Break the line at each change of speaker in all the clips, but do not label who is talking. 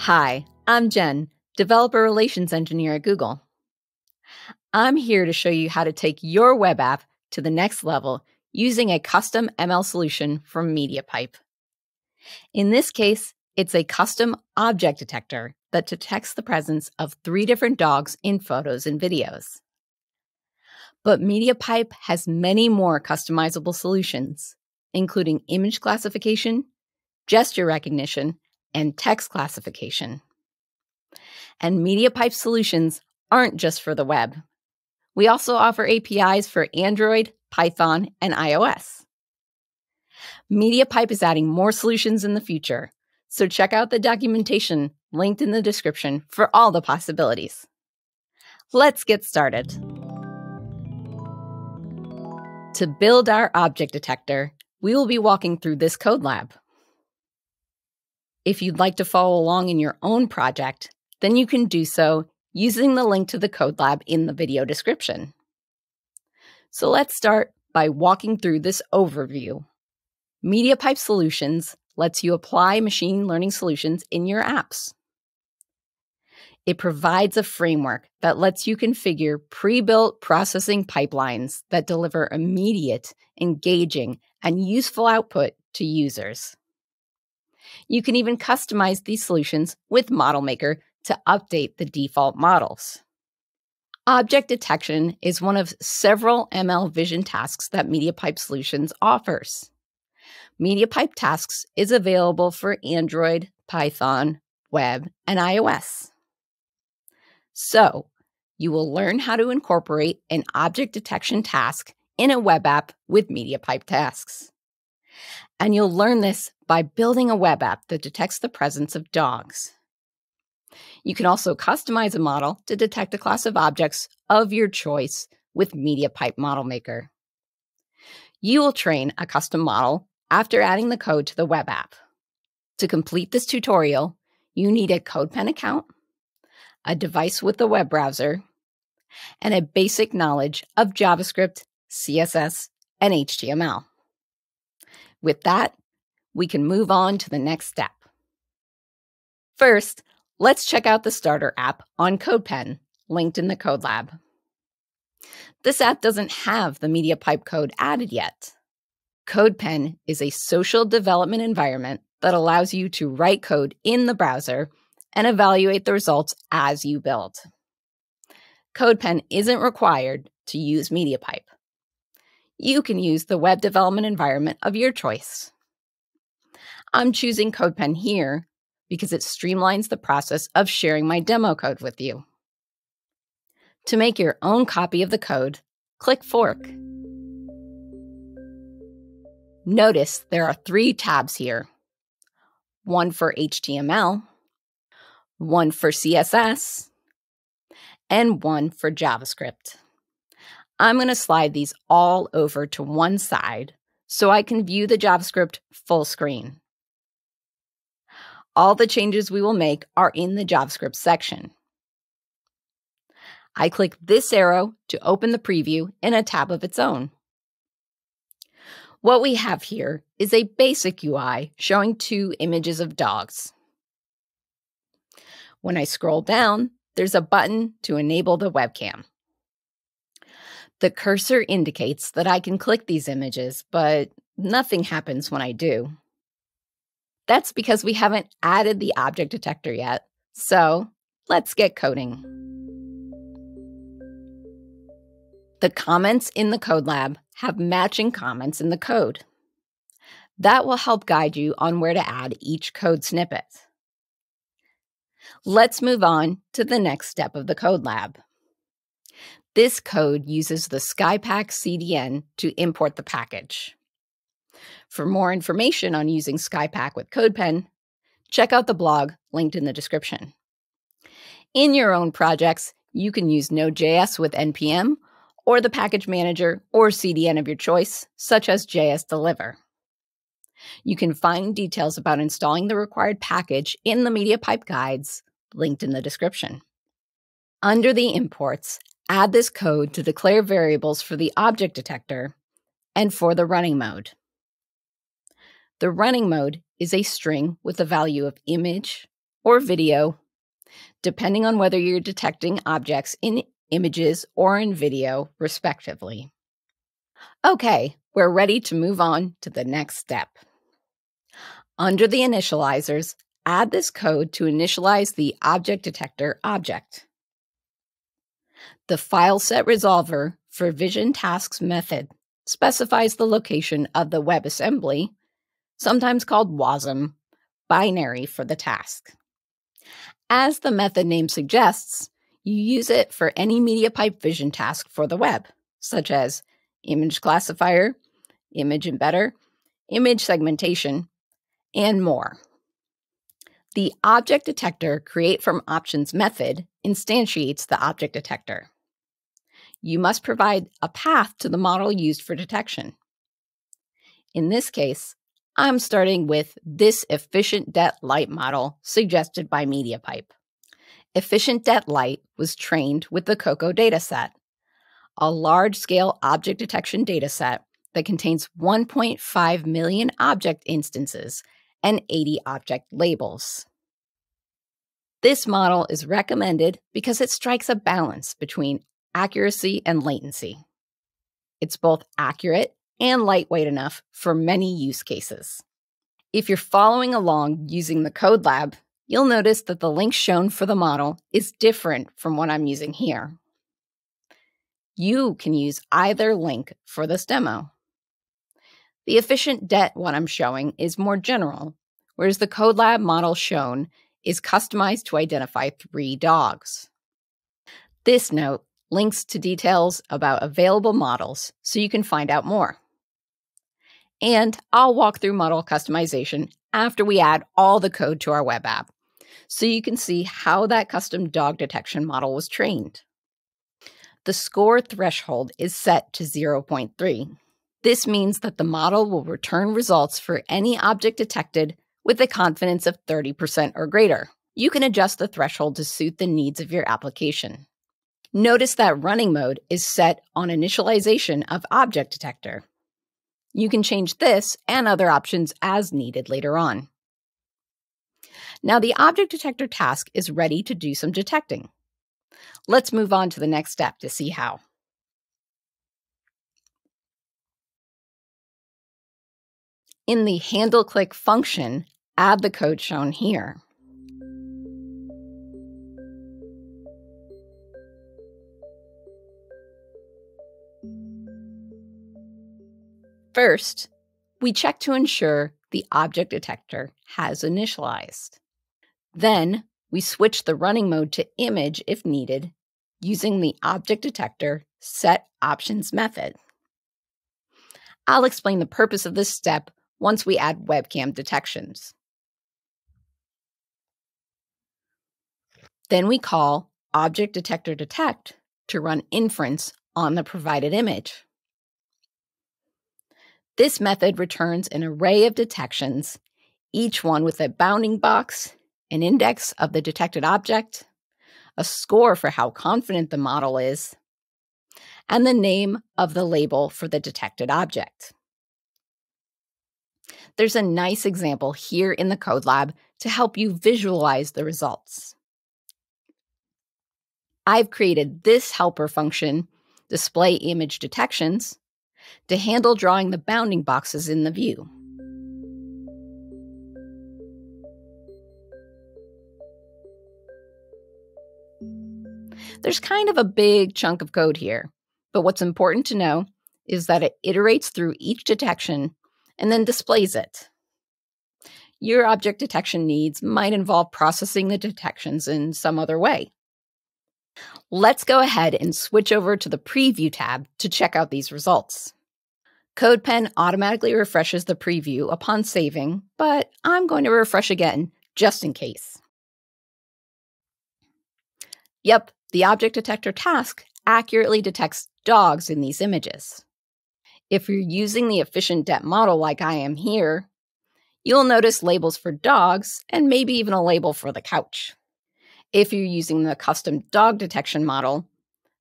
Hi, I'm Jen, Developer Relations Engineer at Google. I'm here to show you how to take your web app to the next level using a custom ML solution from MediaPipe. In this case, it's a custom object detector that detects the presence of 3 different dogs in photos and videos. But MediaPipe has many more customizable solutions, including image classification, gesture recognition, and text classification. And MediaPipe solutions aren't just for the web. We also offer APIs for Android, Python, and iOS. MediaPipe is adding more solutions in the future, so check out the documentation linked in the description for all the possibilities. Let's get started. To build our object detector, we will be walking through this code lab. If you'd like to follow along in your own project, then you can do so using the link to the code lab in the video description. So let's start by walking through this overview. MediaPipe Solutions lets you apply machine learning solutions in your apps. It provides a framework that lets you configure pre-built processing pipelines that deliver immediate, engaging, and useful output to users. You can even customize these solutions with Model Maker to update the default models. Object detection is one of several ML vision tasks that MediaPipe Solutions offers. MediaPipe Tasks is available for Android, Python, web, and iOS. So, you will learn how to incorporate an object detection task in a web app with MediaPipe Tasks. And you'll learn this by building a web app that detects the presence of dogs. You can also customize a model to detect a class of objects of your choice with MediaPipe Model Maker. You will train a custom model after adding the code to the web app. To complete this tutorial, you need a CodePen account, a device with a web browser, and a basic knowledge of JavaScript, CSS, and HTML. With that, we can move on to the next step. First, let's check out the starter app on CodePen, linked in the code lab. This app doesn't have the MediaPipe code added yet. CodePen is a social development environment that allows you to write code in the browser and evaluate the results as you build. CodePen isn't required to use MediaPipe. You can use the web development environment of your choice. I'm choosing CodePen here because it streamlines the process of sharing my demo code with you. To make your own copy of the code, click Fork. Notice there are 3 tabs here. One for HTML, one for CSS, and one for JavaScript. I'm going to slide these all over to one side so I can view the JavaScript full screen. All the changes we will make are in the JavaScript section. I click this arrow to open the preview in a tab of its own. What we have here is a basic UI showing 2 images of dogs. When I scroll down, there's a button to enable the webcam. The cursor indicates that I can click these images, but nothing happens when I do. That's because we haven't added the object detector yet, so let's get coding. The comments in the code lab have matching comments in the code. That will help guide you on where to add each code snippet. Let's move on to the next step of the code lab. This code uses the SkyPack CDN to import the package. For more information on using SkyPack with CodePen, check out the blog linked in the description. In your own projects, you can use Node.js with NPM or the package manager or CDN of your choice, such as JSDeliver. You can find details about installing the required package in the MediaPipe guides linked in the description. Under the imports, add this code to declare variables for the object detector and for the running mode. The running mode is a string with a value of image, or video, depending on whether you're detecting objects in images or in video, respectively. Okay, we're ready to move on to the next step. Under the initializers, add this code to initialize the object detector object. The fileset resolver for vision tasks method specifies the location of the WebAssembly, sometimes called WASM, binary for the task. As the method name suggests, you use it for any MediaPipe vision task for the web, such as image classifier, image embedder, image segmentation, and more. The object detector create from options method instantiates the object detector. You must provide a path to the model used for detection. In this case, I'm starting with this efficient det light model suggested by MediaPipe. Efficient det light was trained with the COCO dataset, a large-scale object detection dataset that contains 1.5 million object instances and 80 object labels. This model is recommended because it strikes a balance between accuracy and latency. It's both accurate and lightweight enough for many use cases. If you're following along using the Code Lab, you'll notice that the link shown for the model is different from what I'm using here. You can use either link for this demo. The efficient det one I'm showing is more general, whereas the Code Lab model shown is customized to identify 3 dogs. This note links to details about available models so you can find out more. And I'll walk through model customization after we add all the code to our web app, so you can see how that custom dog detection model was trained. The score threshold is set to 0.3. This means that the model will return results for any object detected with a confidence of 30% or greater. You can adjust the threshold to suit the needs of your application. Notice that running mode is set on initialization of object detector. You can change this and other options as needed later on. Now the object detector task is ready to do some detecting. Let's move on to the next step to see how. In the handle click function, add the code shown here. First, we check to ensure the object detector has initialized. Then, we switch the running mode to image if needed, using the object detector set options method. I'll explain the purpose of this step once we add webcam detections. Then we call object detector detect to run inference on the provided image. This method returns an array of detections, each one with a bounding box, an index of the detected object, a score for how confident the model is, and the name of the label for the detected object. There's a nice example here in the Code Lab to help you visualize the results. I've created this helper function, display image detections, to handle drawing the bounding boxes in the view. There's kind of a big chunk of code here, but what's important to know is that it iterates through each detection and then displays it. Your object detection needs might involve processing the detections in some other way. Let's go ahead and switch over to the Preview tab to check out these results. CodePen automatically refreshes the preview upon saving, but I'm going to refresh again just in case. Yep, the object detector task accurately detects dogs in these images. If you're using the efficient det model like I am here, you'll notice labels for dogs and maybe even a label for the couch. If you're using the custom dog detection model,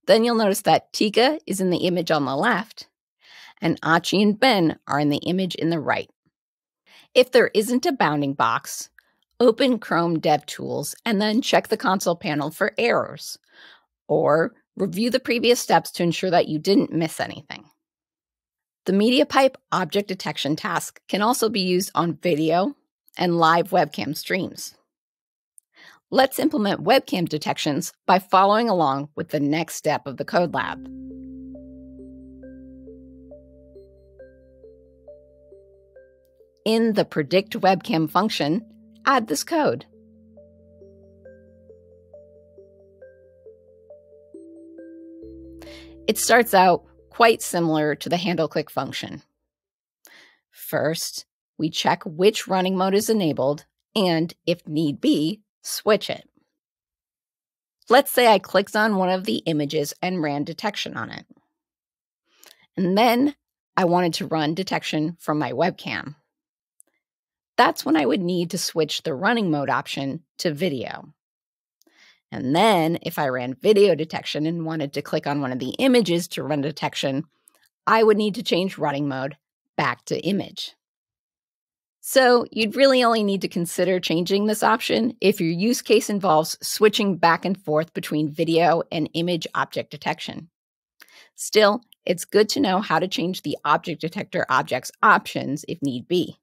then you'll notice that Tika is in the image on the left, and Achi and Ben are in the image in the right. If there isn't a bounding box, Open Chrome DevTools and then check the console panel for errors, or review the previous steps to ensure that you didn't miss anything. The MediaPipe object detection task can also be used on video and live webcam streams. Let's implement webcam detections by following along with the next step of the code lab. In the predict webcam function, add this code. It starts out quite similar to the handle click function. First, we check which running mode is enabled and, if need be, switch it. Let's say I clicked on one of the images and ran detection on it. And then I wanted to run detection from my webcam. That's when I would need to switch the running mode option to video. And then if I ran video detection and wanted to click on one of the images to run detection, I would need to change running mode back to image. So you'd really only need to consider changing this option if your use case involves switching back and forth between video and image object detection. Still, it's good to know how to change the object detector object's options if need be.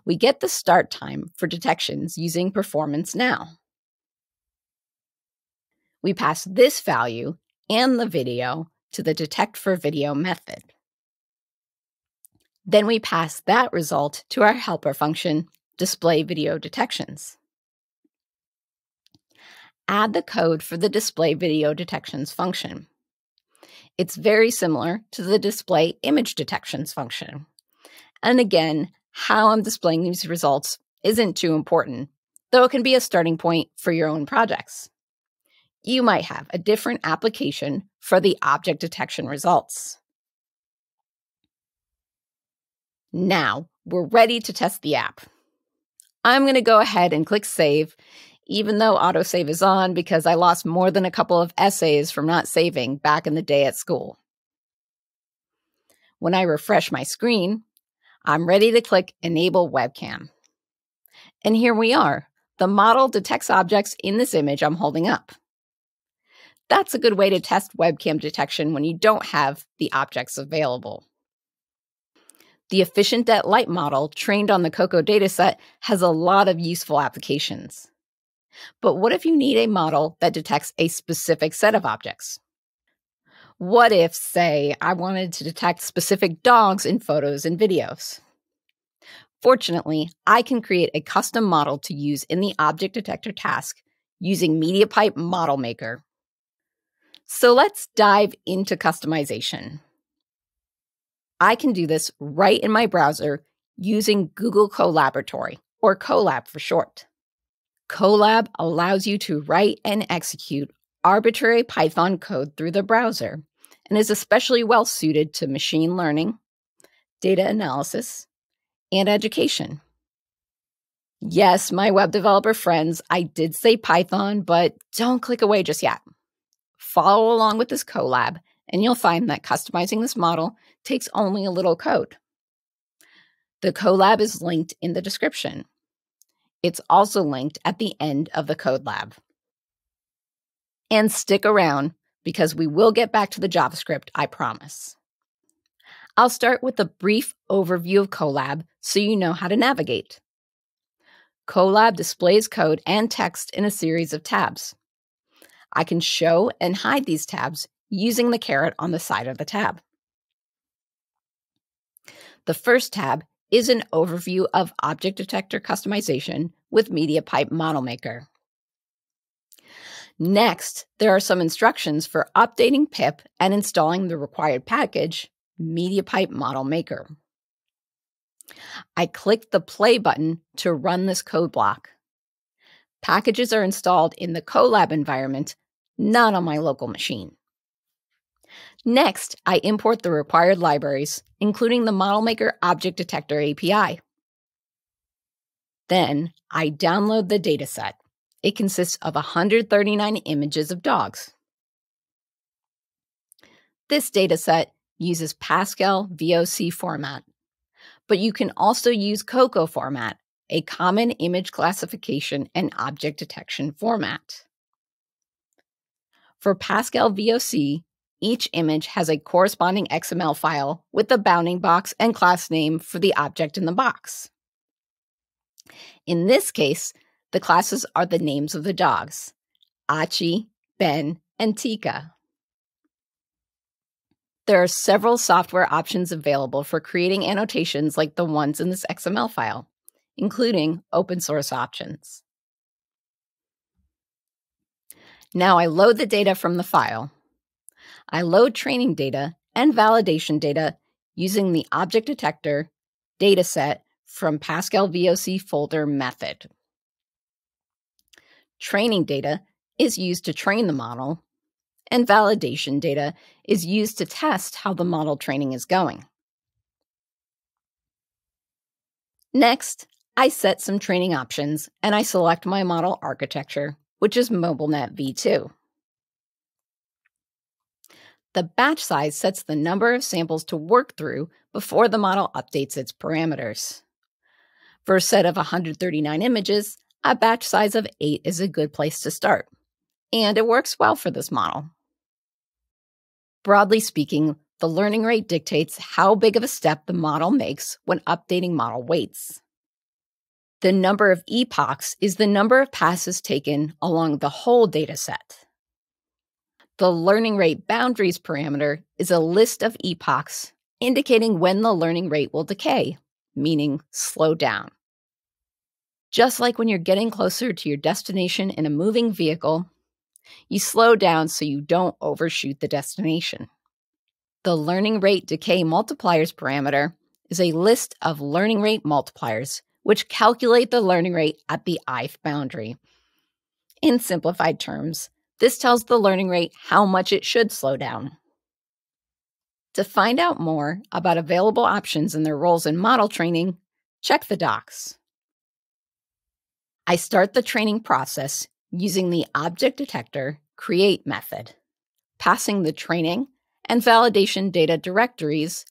We get the start time for detections using performance now. We pass this value and the video to the detect for video method. Then we pass that result to our helper function, display video detections. Add the code for the display video detections function. It's very similar to the display image detections function. And again, how I'm displaying these results isn't too important, though it can be a starting point for your own projects. You might have a different application for the object detection results. Now, we're ready to test the app. I'm going to go ahead and click Save, even though autosave is on because I lost more than a couple of essays from not saving back in the day at school. When I refresh my screen, I'm ready to click Enable Webcam. And here we are. The model detects objects in this image I'm holding up. That's a good way to test webcam detection when you don't have the objects available. The Efficient.Light model trained on the COCO dataset has a lot of useful applications. But what if you need a model that detects a specific set of objects? What if, say, I wanted to detect specific dogs in photos and videos? Fortunately, I can create a custom model to use in the object detector task using MediaPipe Model Maker. So let's dive into customization. I can do this right in my browser using Google Colaboratory, or Colab for short. Colab allows you to write and execute arbitrary Python code through the browser and is especially well suited to machine learning, data analysis, and education. Yes, my web developer friends, I did say Python, but don't click away just yet. Follow along with this Colab, and you'll find that customizing this model takes only a little code. The Colab is linked in the description. It's also linked at the end of the code lab. And stick around, because we will get back to the JavaScript, I promise. I'll start with a brief overview of Colab so you know how to navigate. Colab displays code and text in a series of tabs. I can show and hide these tabs using the caret on the side of the tab. The first tab is an overview of object detector customization with MediaPipe Model Maker. Next, there are some instructions for updating pip and installing the required package, MediaPipe Model Maker. I click the play button to run this code block. Packages are installed in the Colab environment, not on my local machine. Next, I import the required libraries, including the Model Maker Object Detector API. Then, I download the dataset. It consists of 139 images of dogs. This dataset uses Pascal VOC format, but you can also use COCO format, a common image classification and object detection format. For Pascal VOC, each image has a corresponding XML file with the bounding box and class name for the object in the box. In this case, the classes are the names of the dogs, Achi, Ben, and Tika. There are several software options available for creating annotations like the ones in this XML file, including open source options. Now I load the data from the file. I load training data and validation data using the object detector dataset from Pascal VOC folder method. Training data is used to train the model, and validation data is used to test how the model training is going. Next, I set some training options and I select my model architecture, which is MobileNet v2. The batch size sets the number of samples to work through before the model updates its parameters. For a set of 139 images, a batch size of 8 is a good place to start, and it works well for this model. Broadly speaking, the learning rate dictates how big of a step the model makes when updating model weights. The number of epochs is the number of passes taken along the whole dataset. The learning rate boundaries parameter is a list of epochs indicating when the learning rate will decay, meaning slow down. Just like when you're getting closer to your destination in a moving vehicle, you slow down so you don't overshoot the destination. The learning rate decay multipliers parameter is a list of learning rate multipliers which calculate the learning rate at the ith boundary. In simplified terms, this tells the learning rate how much it should slow down. To find out more about available options and their roles in model training, check the docs. I start the training process using the object detector create method, passing the training and validation data directories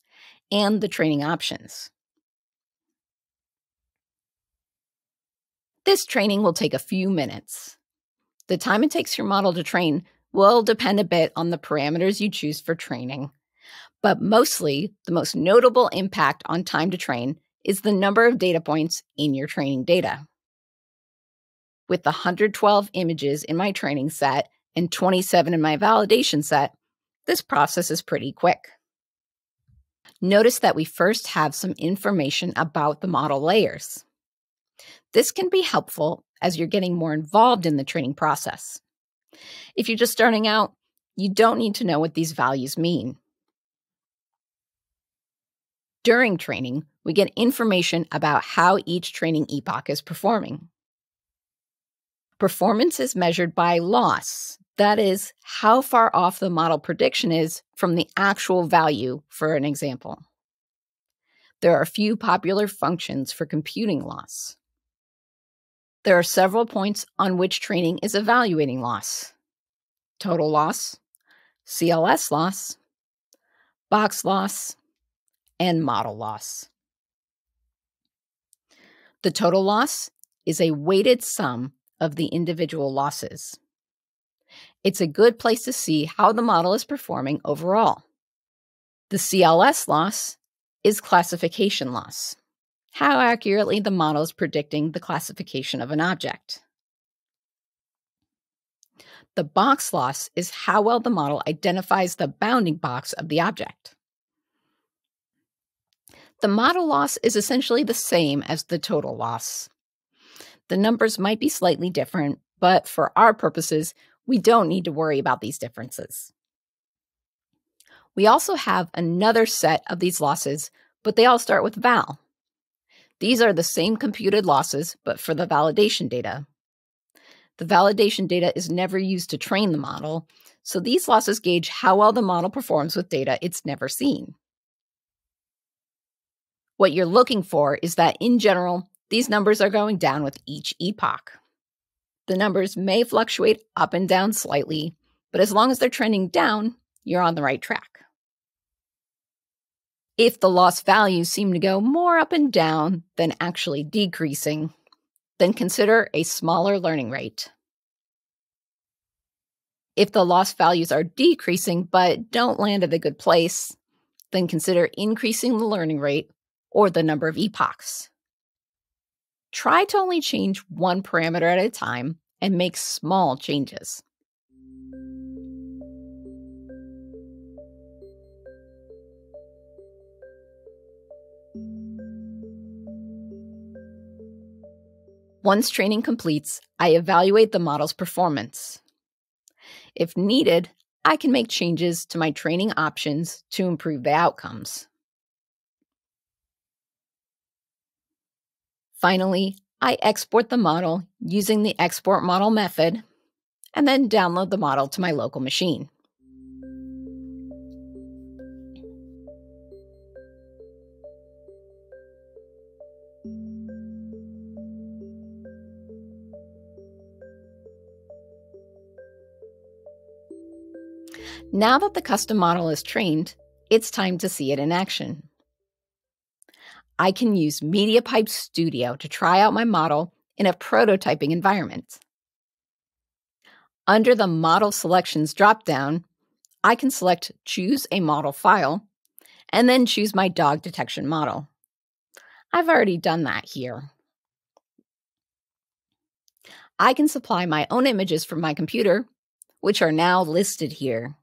and the training options. This training will take a few minutes. The time it takes your model to train will depend a bit on the parameters you choose for training, but mostly the most notable impact on time to train is the number of data points in your training data. With the 112 images in my training set and 27 in my validation set, this process is pretty quick. Notice that we first have some information about the model layers. This can be helpful as you're getting more involved in the training process. If you're just starting out, you don't need to know what these values mean. During training, we get information about how each training epoch is performing. Performance is measured by loss. That is, how far off the model prediction is from the actual value for an example. There are a few popular functions for computing loss. There are several points on which training is evaluating loss: total loss, CLS loss, box loss, and model loss. The total loss is a weighted sum of the individual losses. It's a good place to see how the model is performing overall. The CLS loss is classification loss, how accurately the model is predicting the classification of an object. The box loss is how well the model identifies the bounding box of the object. The model loss is essentially the same as the total loss. The numbers might be slightly different, but for our purposes, we don't need to worry about these differences. We also have another set of these losses, but they all start with val. These are the same computed losses, but for the validation data. The validation data is never used to train the model, so these losses gauge how well the model performs with data it's never seen. What you're looking for is that, in general, these numbers are going down with each epoch. The numbers may fluctuate up and down slightly, but as long as they're trending down, you're on the right track. If the loss values seem to go more up and down than actually decreasing, then consider a smaller learning rate. If the loss values are decreasing but don't land at a good place, then consider increasing the learning rate or the number of epochs. Try to only change one parameter at a time and make small changes. Once training completes, I evaluate the model's performance. If needed, I can make changes to my training options to improve the outcomes. Finally, I export the model using the export model method and then download the model to my local machine. Now that the custom model is trained, it's time to see it in action. I can use MediaPipe Studio to try out my model in a prototyping environment. Under the Model Selections dropdown, I can select Choose a Model File, and then choose my dog detection model. I've already done that here. I can supply my own images from my computer, which are now listed here.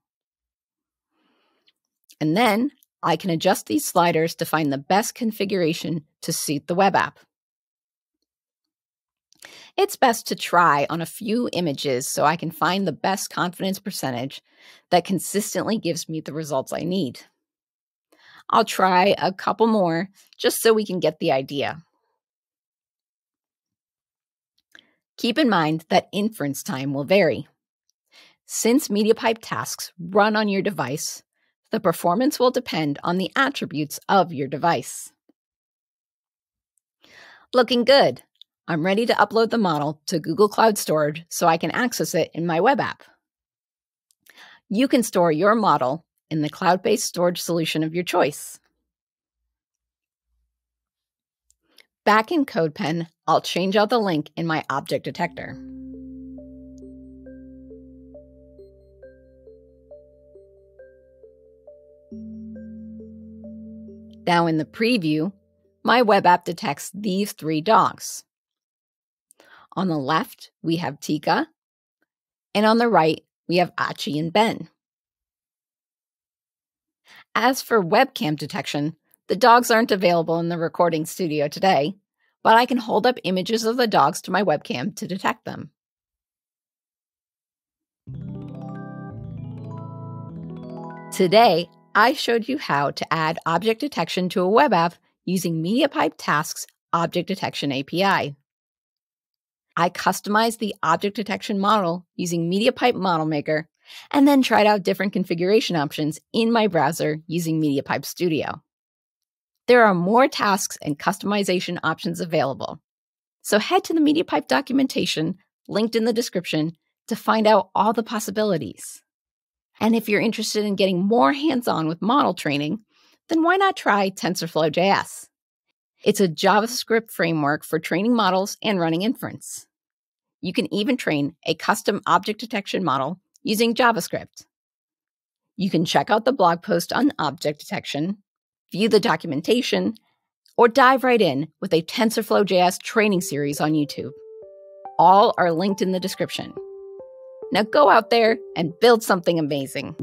And then I can adjust these sliders to find the best configuration to suit the web app. It's best to try on a few images so I can find the best confidence percentage that consistently gives me the results I need. I'll try a couple more just so we can get the idea. Keep in mind that inference time will vary. Since MediaPipe tasks run on your device, the performance will depend on the attributes of your device. Looking good. I'm ready to upload the model to Google Cloud Storage so I can access it in my web app. You can store your model in the cloud-based storage solution of your choice. Back in CodePen, I'll change out the link in my object detector. Now in the preview, my web app detects these 3 dogs. On the left, we have Tika, and on the right, we have Achi and Ben. As for webcam detection, the dogs aren't available in the recording studio today, but I can hold up images of the dogs to my webcam to detect them. Today, I showed you how to add object detection to a web app using MediaPipe Tasks Object Detection API. I customized the object detection model using MediaPipe Model Maker and then tried out different configuration options in my browser using MediaPipe Studio. There are more tasks and customization options available, so head to the MediaPipe documentation linked in the description to find out all the possibilities. And if you're interested in getting more hands-on with model training, then why not try TensorFlow.js? It's a JavaScript framework for training models and running inference. You can even train a custom object detection model using JavaScript. You can check out the blog post on object detection, view the documentation, or dive right in with a TensorFlow.js training series on YouTube. All are linked in the description. Now go out there and build something amazing.